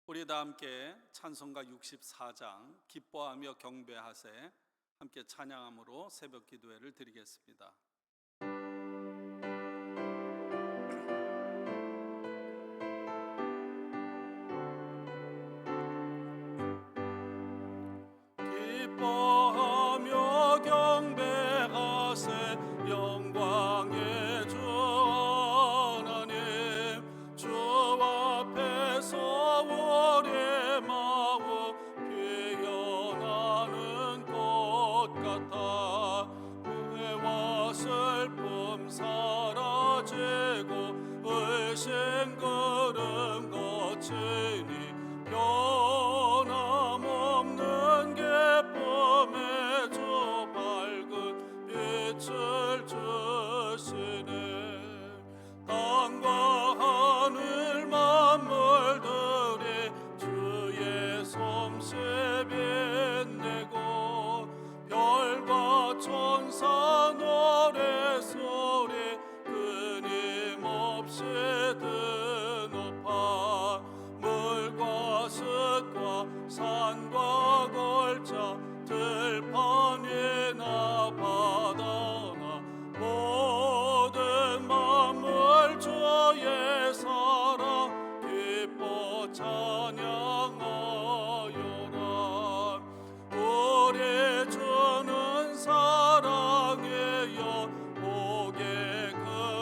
우리 다 함께 찬송가 64장 기뻐하며 경배하세 함께 찬양함으로 새벽 기도회를 드리겠습니다. 기뻐하며 경배하세 영광의 주 하나님, 주 앞에서 우리의 마음 피어나는 것 같아 후회와 슬픔 사라지고 의심 그름 거치니 변함없는 기쁨의 주 밝은 빛을 주시네. 땅과 하늘 만물들이 주의 솜씨에 빛내고 별과 천사 노래소리 끊임없이 드높아 물과 습과 산과 골짜 들판이나 바다나 모든 만물 주의 사랑 기뻐 찬양하여라. 우리 주는 사랑이여 복의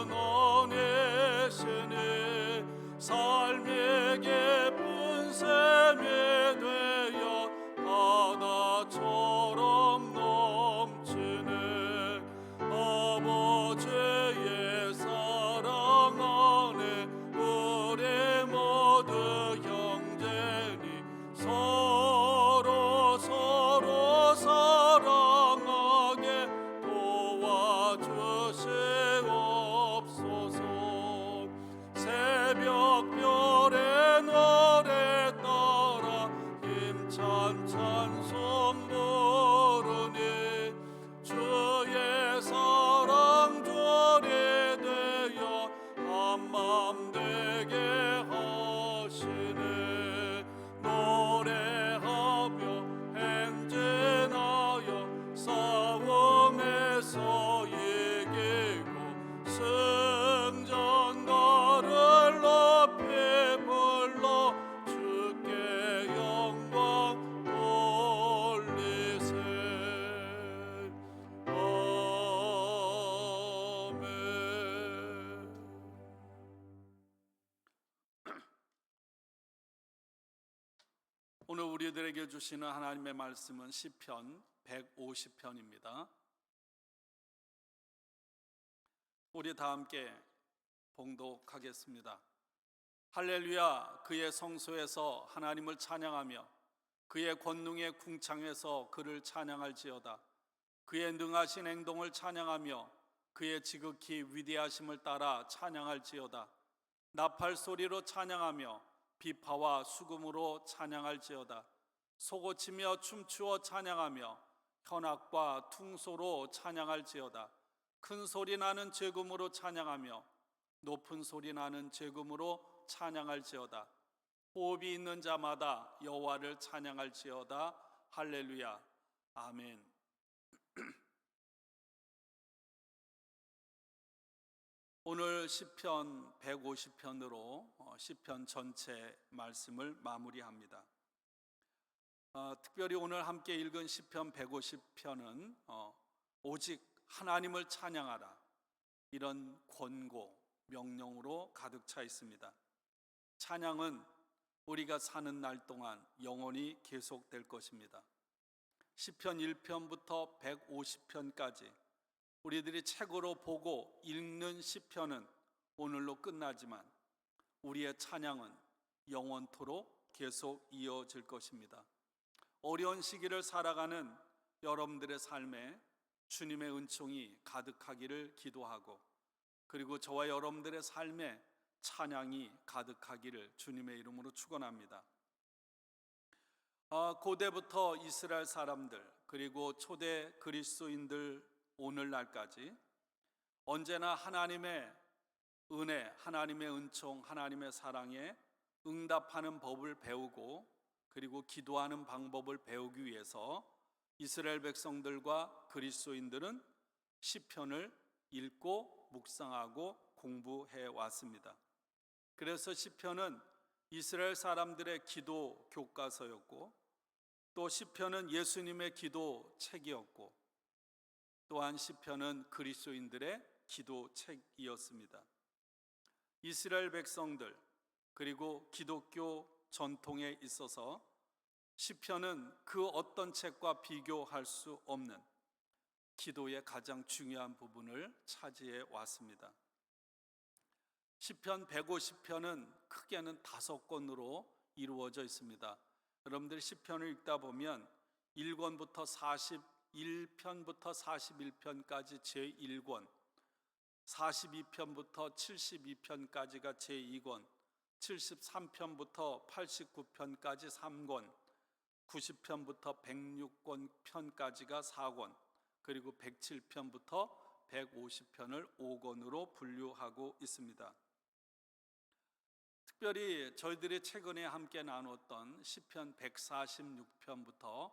근원이시니 삶이 깊은 샘이 되어 바다처럼 넘치네. 아버지의 사랑 안에 우리 모두 형제니 서로 사랑하게 도와주시옵소서. 새벽별의 노래 따라 힘찬 찬송 부르니 주의 사랑 절이 되어 한맘 되게 하시네. 노래하며 행진하여 싸움에서 이기고 승전가를 높이 불러 주께 영광 돌리세. 아멘. 오늘 우리들에게 주시는 하나님의 말씀은 시편 150편입니다. 우리 다 함께 봉독하겠습니다. 할렐루야. 그의 성소에서 하나님을 찬양하며 그의 권능의 궁창에서 그를 찬양할지어다. 그의 능하신 행동을 찬양하며 그의 지극히 위대하심을 따라 찬양할지어다. 나팔 소리로 찬양하며 비파와 수금으로 찬양할지어다. 소고치며 춤추어 찬양하며 현악과 퉁소로 찬양할지어다. 큰 소리 나는 제금으로 찬양하며 높은 소리 나는 제금으로 찬양할지어다. 호흡이 있는 자마다 여호와를 찬양할지어다. 할렐루야. 아멘. 오늘 시편 150편으로 시편 전체 말씀을 마무리합니다. 특별히 오늘 함께 읽은 시편 150편은 오직 하나님을 찬양하라, 이런 권고, 명령으로 가득 차 있습니다. 찬양은 우리가 사는 날 동안 영원히 계속될 것입니다. 시편 1편부터 150편까지 우리들이 책으로 보고 읽는 시편은 오늘로 끝나지만 우리의 찬양은 영원토록 계속 이어질 것입니다. 어려운 시기를 살아가는 여러분들의 삶에 주님의 은총이 가득하기를 기도하고, 그리고 저와 여러분들의 삶에 찬양이 가득하기를 주님의 이름으로 축원합니다. 고대부터 이스라엘 사람들 그리고 초대 그리스도인들 오늘날까지 언제나 하나님의 은혜, 하나님의 은총, 하나님의 사랑에 응답하는 법을 배우고 그리고 기도하는 방법을 배우기 위해서 이스라엘 백성들과 그리스도인들은 시편을 읽고 묵상하고 공부해 왔습니다. 그래서 시편은 이스라엘 사람들의 기도 교과서였고, 또 시편은 예수님의 기도 책이었고, 또한 시편은 그리스도인들의 기도 책이었습니다. 이스라엘 백성들 그리고 기독교 전통에 있어서 시편은 그 어떤 책과 비교할 수 없는 기도의 가장 중요한 부분을 차지해 왔습니다. 시편 150편은 크게는 5권으로 이루어져 있습니다. 여러분들 시편을 읽다 보면 1권부터 41편부터 41편까지 제1권, 42편부터 72편까지가 제2권, 73편부터 89편까지 3권, 90편부터 106편까지가 4권, 그리고 107편부터 150편을 5권으로 분류하고 있습니다. 특별히 저희들이 최근에 함께 나눴던 시편 146편부터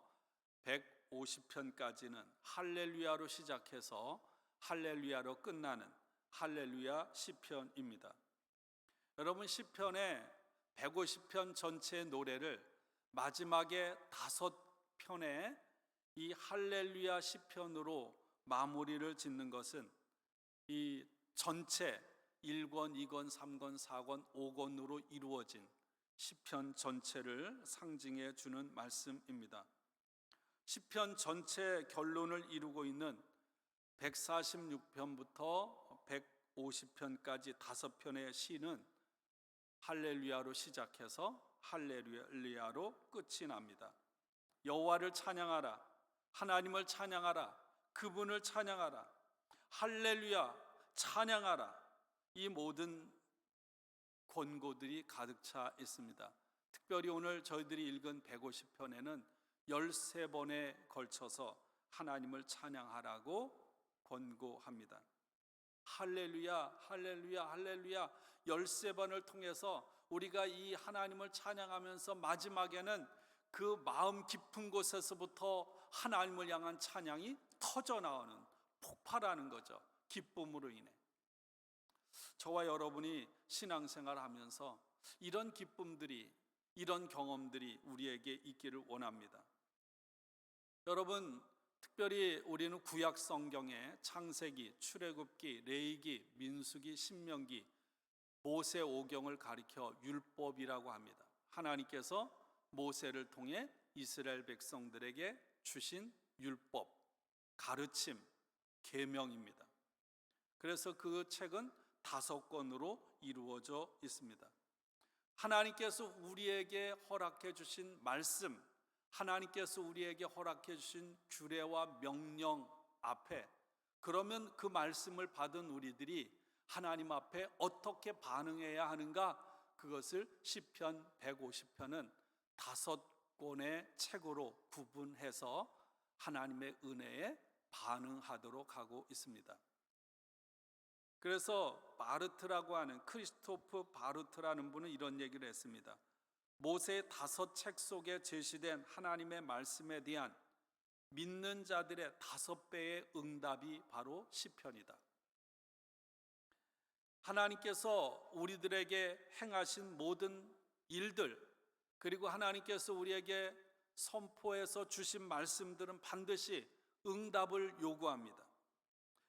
150편까지는 할렐루야로 시작해서 할렐루야로 끝나는 할렐루야 시편입니다. 여러분, 시편의 150편 전체의 노래를 마지막에 5편의 이 할렐루야 시편으로 마무리를 짓는 것은 이 전체 1권, 2권, 3권, 4권, 5권으로 이루어진 시편 전체를 상징해 주는 말씀입니다. 시편 전체 결론을 이루고 있는 146편부터 150편까지 5편의 시는 할렐루야로 시작해서 할렐루야로 끝이 납니다. 여호와를 찬양하라, 하나님을 찬양하라, 그분을 찬양하라, 할렐루야, 찬양하라, 이 모든 권고들이 가득 차 있습니다. 특별히 오늘 저희들이 읽은 150편에는 13번에 걸쳐서 하나님을 찬양하라고 권고합니다. 할렐루야, 할렐루야, 할렐루야 13번을 통해서 우리가 이 하나님을 찬양하면서 마지막에는 그 마음 깊은 곳에서부터 하나님을 향한 찬양이 터져 나오는, 폭발하는 거죠. 기쁨으로 인해. 저와 여러분이 신앙생활을 하면서 이런 기쁨들이, 이런 경험들이 우리에게 있기를 원합니다. 여러분, 특별히 우리는 구약 성경에 창세기, 출애굽기, 레위기, 민수기, 신명기, 모세오경을 가리켜 율법이라고 합니다. 하나님께서 모세를 통해 이스라엘 백성들에게 주신 율법, 가르침, 계명입니다. 그래서 그 책은 5권으로 이루어져 있습니다. 하나님께서 우리에게 허락해 주신 말씀, 하나님께서 우리에게 허락해 주신 규례와 명령 앞에, 그러면 그 말씀을 받은 우리들이 하나님 앞에 어떻게 반응해야 하는가, 그것을 시편 150편은 5권의 책으로 구분해서 하나님의 은혜에 반응하도록 하고 있습니다. 그래서 바르트라고 하는, 크리스토프 바르트라는 분은 이런 얘기를 했습니다. 모세의 5책 속에 제시된 하나님의 말씀에 대한 믿는 자들의 5배의 응답이 바로 시편이다. 하나님께서 우리들에게 행하신 모든 일들, 그리고 하나님께서 우리에게 선포해서 주신 말씀들은 반드시 응답을 요구합니다.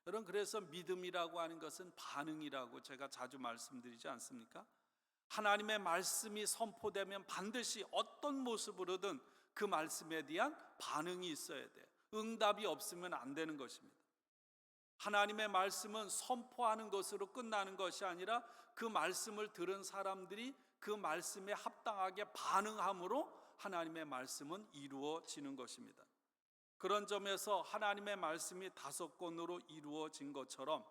여러분, 그래서 믿음이라고 하는 것은 반응이라고 제가 자주 말씀드리지 않습니까? 하나님의 말씀이 선포되면 반드시 어떤 모습으로든 그 말씀에 대한 반응이 있어야 돼요. 응답이 없으면 안 되는 것입니다. 하나님의 말씀은 선포하는 것으로 끝나는 것이 아니라 그 말씀을 들은 사람들이 그 말씀에 합당하게 반응함으로 하나님의 말씀은 이루어지는 것입니다. 그런 점에서 하나님의 말씀이 5권으로 이루어진 것처럼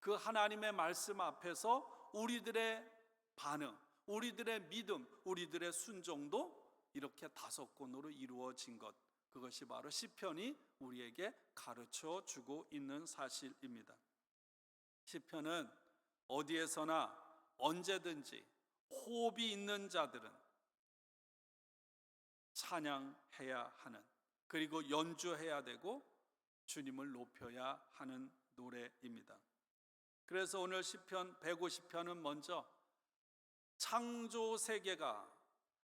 그 하나님의 말씀 앞에서 우리들의 반응, 우리들의 믿음, 우리들의 순종도 이렇게 5권으로 이루어진 것, 그것이 바로 시편이 우리에게 가르쳐 주고 있는 사실입니다. 시편은 어디에서나 언제든지 호흡이 있는 자들은 찬양해야 하는, 그리고 연주해야 되고 주님을 높여야 하는 노래입니다. 그래서 오늘 시편 150편은 먼저 창조 세계가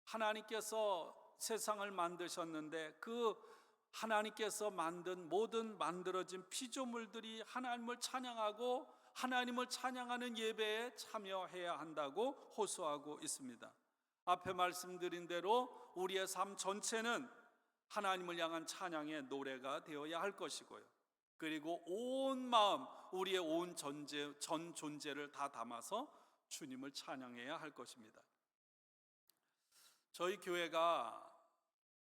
하나님께서 세상을 만드셨는데 그 하나님께서 만든 모든 만들어진 피조물들이 하나님을 찬양하고 하나님을 찬양하는 예배에 참여해야 한다고 호소하고 있습니다. 앞에 말씀드린 대로 우리의 삶 전체는 하나님을 향한 찬양의 노래가 되어야 할 것이고요. 그리고 온 마음, 우리의 온 전 존재를 다 담아서 주님을 찬양해야 할 것입니다. 저희 교회가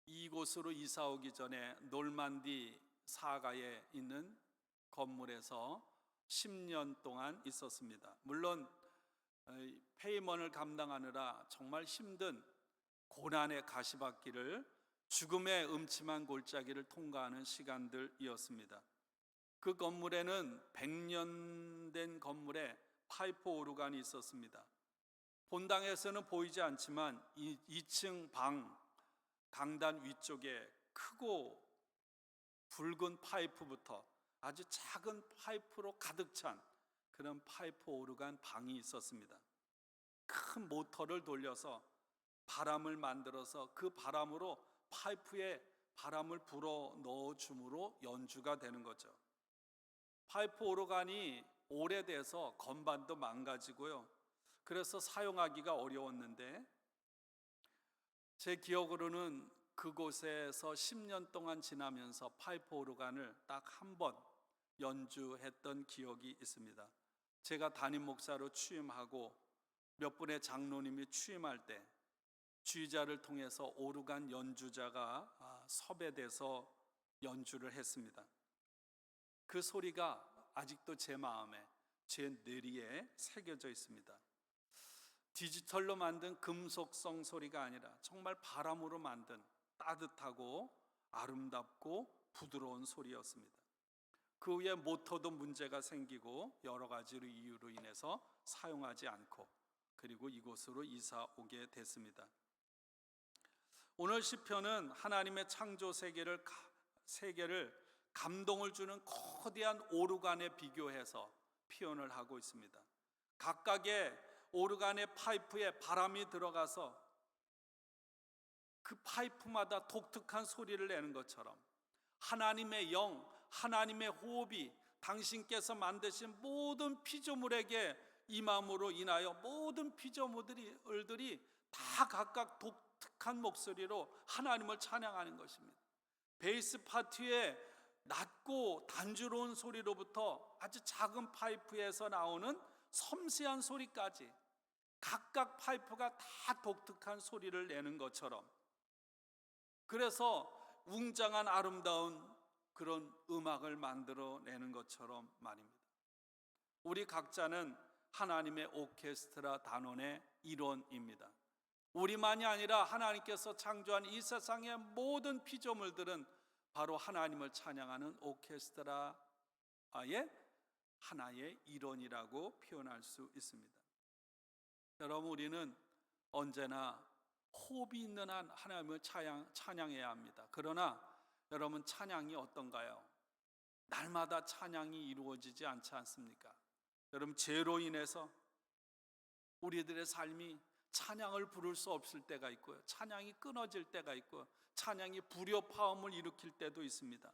이곳으로 이사 오기 전에 놀만디 사가에 있는 건물에서 10년 동안 있었습니다. 물론 페이먼을 감당하느라 정말 힘든 고난의 가시밭길을, 죽음의 음침한 골짜기를 통과하는 시간들이었습니다. 그 건물에는 100년 된 건물에 파이프 오르간이 있었습니다. 본당에서는 보이지 않지만 2층 방 강단 위쪽에 크고 붉은 파이프부터 아주 작은 파이프로 가득 찬 그런 파이프 오르간 방이 있었습니다. 큰 모터를 돌려서 바람을 만들어서 그 바람으로 파이프에 바람을 불어 넣어줌으로 연주가 되는 거죠. 파이프 오르간이 오래돼서 건반도 망가지고요. 그래서 사용하기가 어려웠는데 제 기억으로는 그곳에서 10년 동안 지나면서 파이프 오르간을 딱 한 번 연주했던 기억이 있습니다. 제가 담임 목사로 취임하고 몇 분의 장로님이 취임할 때 주의자를 통해서 오르간 연주자가 섭외돼서 연주를 했습니다. 그 소리가 아직도 제 마음에, 제 뇌리에 새겨져 있습니다. 디지털로 만든 금속성 소리가 아니라 정말 바람으로 만든 따뜻하고 아름답고 부드러운 소리였습니다. 그 후에 모터도 문제가 생기고 여러 가지 이유로 인해서 사용하지 않고 그리고 이곳으로 이사 오게 됐습니다. 오늘 시편은 하나님의 창조 세계를 감동을 주는 거대한 오르간에 비교해서 표현을 하고 있습니다. 각각의 오르간의 파이프에 바람이 들어가서 그 파이프마다 독특한 소리를 내는 것처럼 하나님의 영, 하나님의 호흡이 당신께서 만드신 모든 피조물에게 임함으로 인하여 모든 피조물들이 다 각각 독특한 목소리로 하나님을 찬양하는 것입니다. 베이스 파트의 낮고 단조로운 소리로부터 아주 작은 파이프에서 나오는 섬세한 소리까지 각각 파이프가 다 독특한 소리를 내는 것처럼, 그래서 웅장한 아름다운 그런 음악을 만들어내는 것처럼 말입니다. 우리 각자는 하나님의 오케스트라 단원의 일원입니다. 우리만이 아니라 하나님께서 창조한 이 세상의 모든 피조물들은 바로 하나님을 찬양하는 오케스트라의 하나의 일원이라고 표현할 수 있습니다. 여러분, 우리는 언제나 호흡이 있는 한 하나님을 찬양해야 합니다. 그러나 여러분, 찬양이 어떤가요? 날마다 찬양이 이루어지지 않지 않습니까? 여러분, 죄로 인해서 우리들의 삶이 찬양을 부를 수 없을 때가 있고요, 찬양이 끊어질 때가 있고 찬양이 불협화음을 일으킬 때도 있습니다.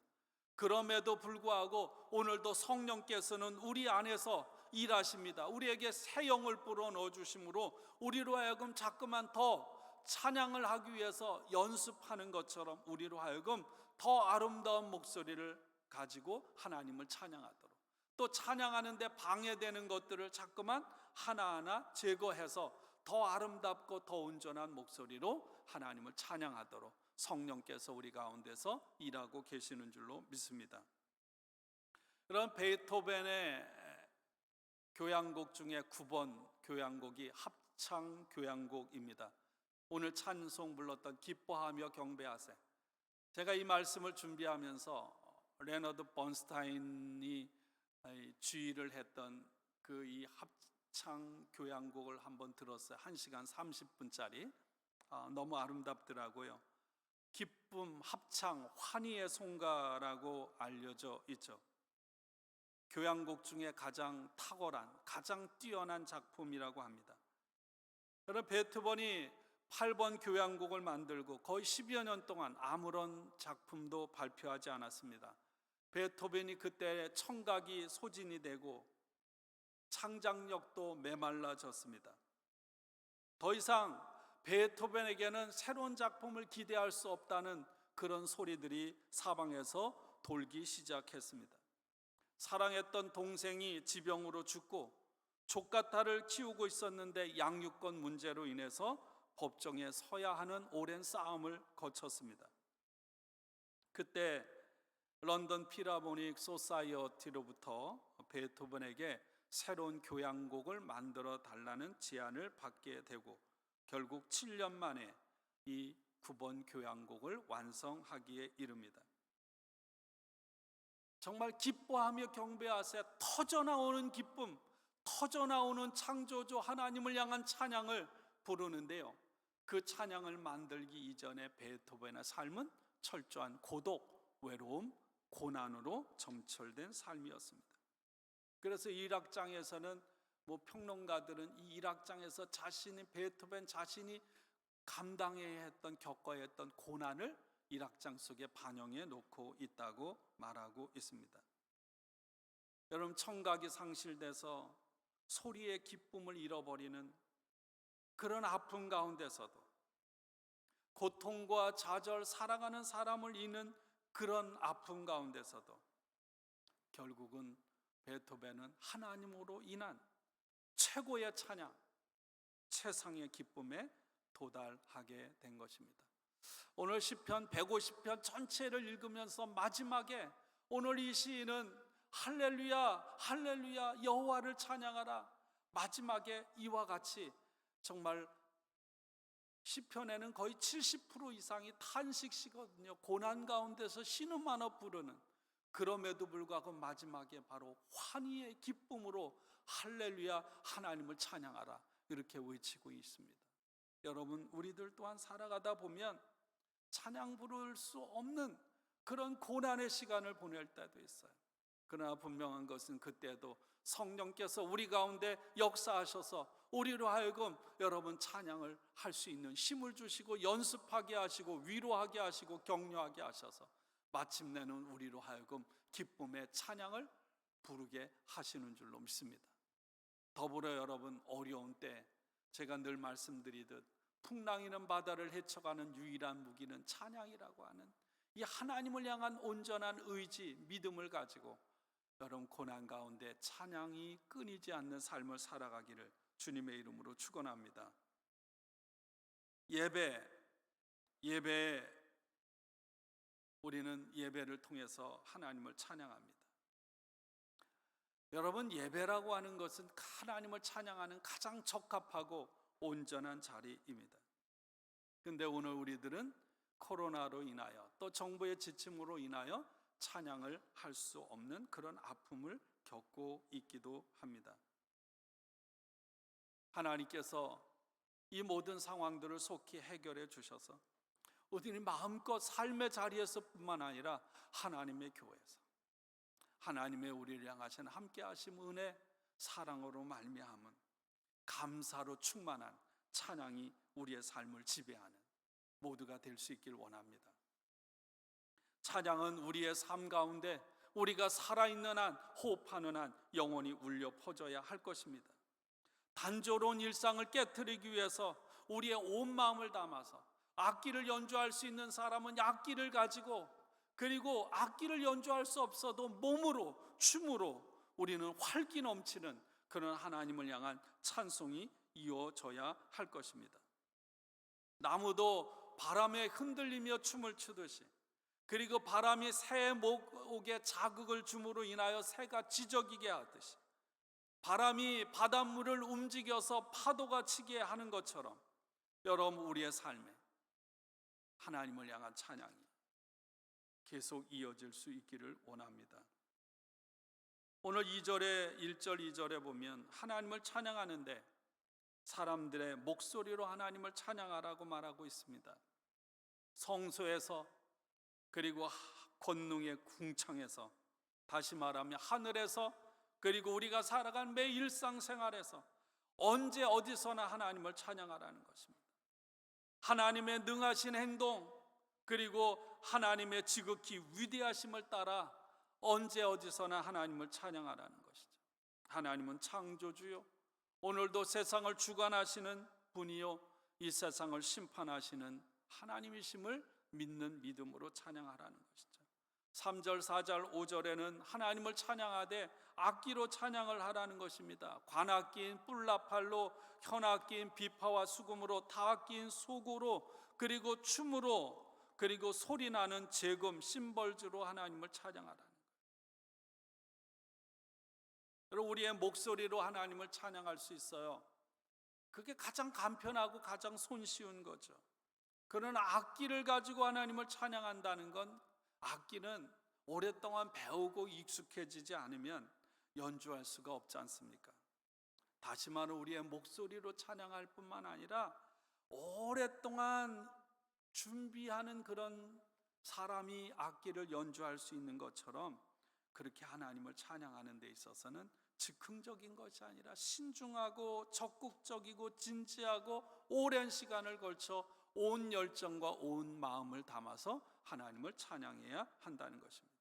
그럼에도 불구하고 오늘도 성령께서는 우리 안에서 일하십니다. 우리에게 새 영을 불어넣어 주심으로 우리로 하여금 자꾸만 더 찬양을 하기 위해서 연습하는 것처럼 우리로 하여금 더 아름다운 목소리를 가지고 하나님을 찬양하도록, 또 찬양하는데 방해되는 것들을 자꾸만 하나하나 제거해서 더 아름답고 더 온전한 목소리로 하나님을 찬양하도록 성령께서 우리 가운데서 일하고 계시는 줄로 믿습니다. 그런 베토벤의 교향곡 중에 9번 교향곡이 합창 교향곡입니다. 오늘 찬송 불렀던 기뻐하며 경배하세. 제가 이 말씀을 준비하면서 레너드 번스타인이 주의를 했던 그 이 합창 교향곡을 한번 들었어요. 1시간 30분짜리. 너무 아름답더라고요. 기쁨, 합창, 환희의 송가라고 알려져 있죠. 교향곡 중에 가장 탁월한, 가장 뛰어난 작품이라고 합니다. 여러분, 베토벤이 8번 교향곡을 만들고 거의 10여 년 동안 아무런 작품도 발표하지 않았습니다. 베토벤이 그때 청각이 소진이 되고 창작력도 메말라졌습니다. 더 이상 베토벤에게는 새로운 작품을 기대할 수 없다는 그런 소리들이 사방에서 돌기 시작했습니다. 사랑했던 동생이 지병으로 죽고 조카딸을 키우고 있었는데 양육권 문제로 인해서 법정에 서야 하는 오랜 싸움을 거쳤습니다. 그때 런던 필하모닉 소사이어티로부터 베토벤에게 새로운 교향곡을 만들어 달라는 제안을 받게 되고 결국 7년 만에 이 9번 교향곡을 완성하기에 이릅니다. 정말 기뻐하며 경배하세 터져나오는 기쁨, 터져나오는 창조주 하나님을 향한 찬양을 부르는데요, 그 찬양을 만들기 이전에 베토벤의 삶은 철저한 고독, 외로움, 고난으로 점철된 삶이었습니다. 그래서 이 일악장에서는 평론가들은 이 일악장에서 베토벤 자신이 감당해야 했던, 겪어야 했던 고난을 일악장 속에 반영해 놓고 있다고 말하고 있습니다. 여러분, 청각이 상실돼서 소리의 기쁨을 잃어버리는 그런 아픔 가운데서도, 고통과 좌절, 사랑하는 사람을 잃는 그런 아픔 가운데서도 결국은 베토벤은 하나님으로 인한 최고의 찬양, 최상의 기쁨에 도달하게 된 것입니다. 오늘 시편 150편 전체를 읽으면서 마지막에 오늘 이 시인은 할렐루야 할렐루야 여호와를 찬양하라, 마지막에 이와 같이 정말 시편에는 거의 70% 이상이 탄식시거든요. 고난 가운데서 신음하며 부르는, 그럼에도 불구하고 마지막에 바로 환희의 기쁨으로 할렐루야 하나님을 찬양하라 이렇게 외치고 있습니다. 여러분, 우리들 또한 살아가다 보면 찬양 부를 수 없는 그런 고난의 시간을 보낼 때도 있어요. 그러나 분명한 것은 그때도 성령께서 우리 가운데 역사하셔서 우리로 하여금 여러분 찬양을 할 수 있는 힘을 주시고 연습하게 하시고 위로하게 하시고 격려하게 하셔서 마침내는 우리로 하여금 기쁨의 찬양을 부르게 하시는 줄로 믿습니다. 더불어 여러분, 어려운 때 제가 늘 말씀드리듯 풍랑이는 바다를 헤쳐가는 유일한 무기는 찬양이라고 하는 이 하나님을 향한 온전한 의지, 믿음을 가지고 여러분 고난 가운데 찬양이 끊이지 않는 삶을 살아가기를 주님의 이름으로 축원합니다. 예배, 우리는 예배를 통해서 하나님을 찬양합니다. 여러분, 예배라고 하는 것은 하나님을 찬양하는 가장 적합하고 온전한 자리입니다. 그런데 오늘 우리들은 코로나로 인하여 또 정부의 지침으로 인하여 찬양을 할 수 없는 그런 아픔을 겪고 있기도 합니다. 하나님께서 이 모든 상황들을 속히 해결해 주셔서 우리는 마음껏 삶의 자리에서 뿐만 아니라 하나님의 교회에서 하나님의 우리를 향하신 함께 하심 은혜, 사랑으로 말미암은 감사로 충만한 찬양이 우리의 삶을 지배하는 모두가 될 수 있길 원합니다. 찬양은 우리의 삶 가운데 우리가 살아있는 한, 호흡하는 한 영원히 울려 퍼져야 할 것입니다. 단조로운 일상을 깨트리기 위해서 우리의 온 마음을 담아서 악기를 연주할 수 있는 사람은 악기를 가지고, 그리고 악기를 연주할 수 없어도 몸으로, 춤으로 우리는 활기 넘치는 그런 하나님을 향한 찬송이 이어져야 할 것입니다. 나무도 바람에 흔들리며 춤을 추듯이, 그리고 바람이 새의 목에 자극을 줌으로 인하여 새가 지저귀게 하듯이, 바람이 바닷물을 움직여서 파도가 치게 하는 것처럼 여러분 우리의 삶에 하나님을 향한 찬양이 계속 이어질 수 있기를 원합니다. 오늘 2절에 1절 2절에 보면 하나님을 찬양하는데 사람들의 목소리로 하나님을 찬양하라고 말하고 있습니다. 성소에서, 그리고 권능의 궁창에서, 다시 말하면 하늘에서, 그리고 우리가 살아간 매 일상생활에서 언제 어디서나 하나님을 찬양하라는 것입니다. 하나님의 능하신 행동, 그리고 하나님의 지극히 위대하심을 따라 언제 어디서나 하나님을 찬양하라는 것이죠. 하나님은 창조주요, 오늘도 세상을 주관하시는 분이요, 이 세상을 심판하시는 하나님이심을 믿는 믿음으로 찬양하라는 것이죠. 3절, 4절, 5절에는 하나님을 찬양하되 악기로 찬양을 하라는 것입니다. 관악기인 뿔나팔로, 현악기인 비파와 수금으로, 타악기인 소고로, 그리고 춤으로, 그리고 소리나는 재금, 심벌주로 하나님을 찬양하라는 거예요. 여러분, 우리의 목소리로 하나님을 찬양할 수 있어요. 그게 가장 간편하고 가장 손쉬운 거죠. 그러나 악기를 가지고 하나님을 찬양한다는 건, 악기는 오랫동안 배우고 익숙해지지 않으면 연주할 수가 없지 않습니까? 다시 말해 우리의 목소리로 찬양할 뿐만 아니라 오랫동안 준비하는 그런 사람이 악기를 연주할 수 있는 것처럼, 그렇게 하나님을 찬양하는 데 있어서는 즉흥적인 것이 아니라 신중하고 적극적이고 진지하고 오랜 시간을 걸쳐 온 열정과 온 마음을 담아서 하나님을 찬양해야 한다는 것입니다.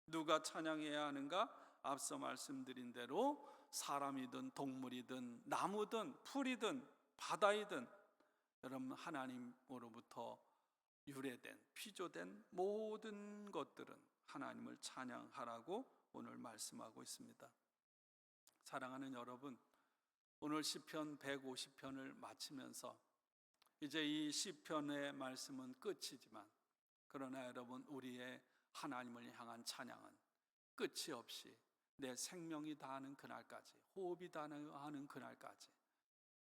누가 찬양해야 하는가? 앞서 말씀드린 대로 사람이든 동물이든 나무든 풀이든 바다이든, 여러분, 하나님으로부터 유래된, 피조된 모든 것들은 하나님을 찬양하라고 오늘 말씀하고 있습니다. 사랑하는 여러분, 오늘 시편 150편을 마치면서 이제 이 시편의 말씀은 끝이지만, 그러나 여러분, 우리의 하나님을 향한 찬양은 끝이 없이 내 생명이 다하는 그날까지, 호흡이 다하는 그날까지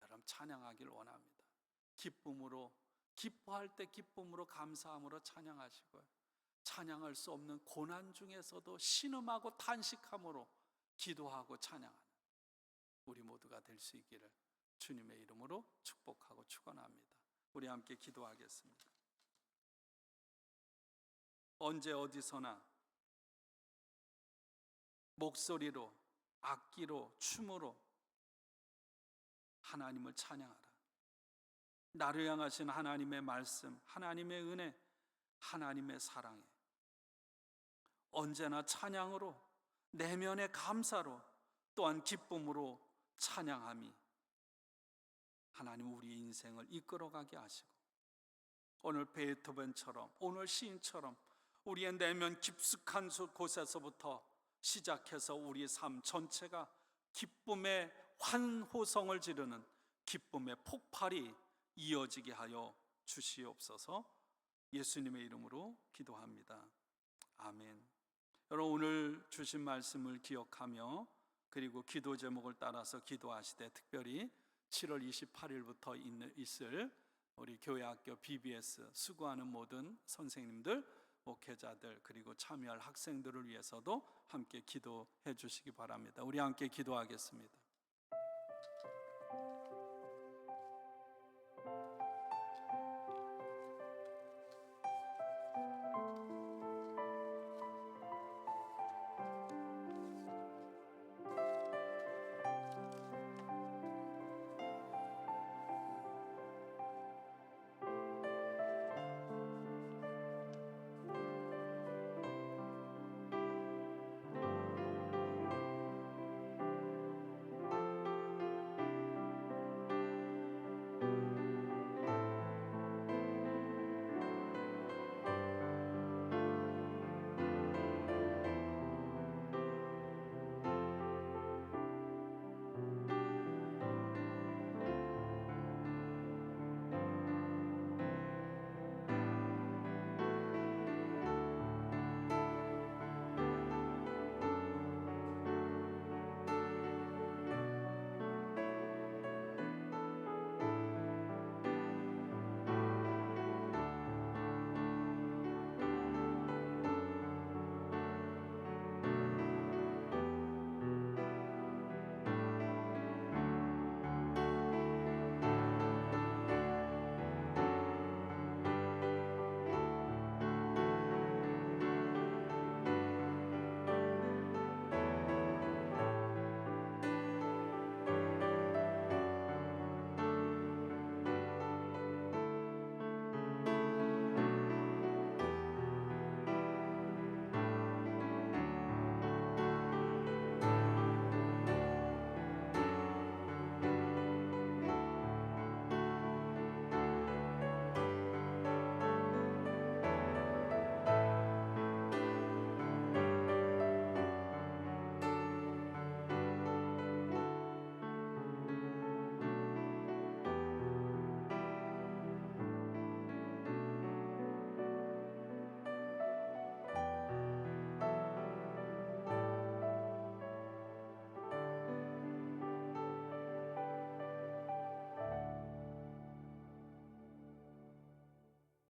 여러분 찬양하길 원합니다. 기쁨으로, 기뻐할 때 기쁨으로, 감사함으로 찬양하시고요, 찬양할 수 없는 고난 중에서도 신음하고 탄식함으로 기도하고 찬양하는 우리 모두가 될 수 있기를 주님의 이름으로 축복하고 축원합니다. 우리 함께 기도하겠습니다. 언제 어디서나 목소리로, 악기로, 춤으로 하나님을 찬양하라. 나를 향하신 하나님의 말씀, 하나님의 은혜, 하나님의 사랑에 언제나 찬양으로, 내면의 감사로, 또한 기쁨으로 찬양함이 하나님 우리 인생을 이끌어가게 하시고, 오늘 베토벤처럼, 오늘 시인처럼 우리의 내면 깊숙한 곳에서부터 시작해서 우리 삶 전체가 기쁨의 환호성을 지르는 기쁨의 폭발이 이어지게 하여 주시옵소서. 예수님의 이름으로 기도합니다. 아멘. 여러분, 오늘 주신 말씀을 기억하며, 그리고 기도 제목을 따라서 기도하시되, 특별히 7월 28일부터 있을 우리 교회학교 BBS 수고하는 모든 선생님들, 목회자들, 그리고 참여할 학생들을 위해서도 함께 기도해 주시기 바랍니다. 우리 함께 기도하겠습니다.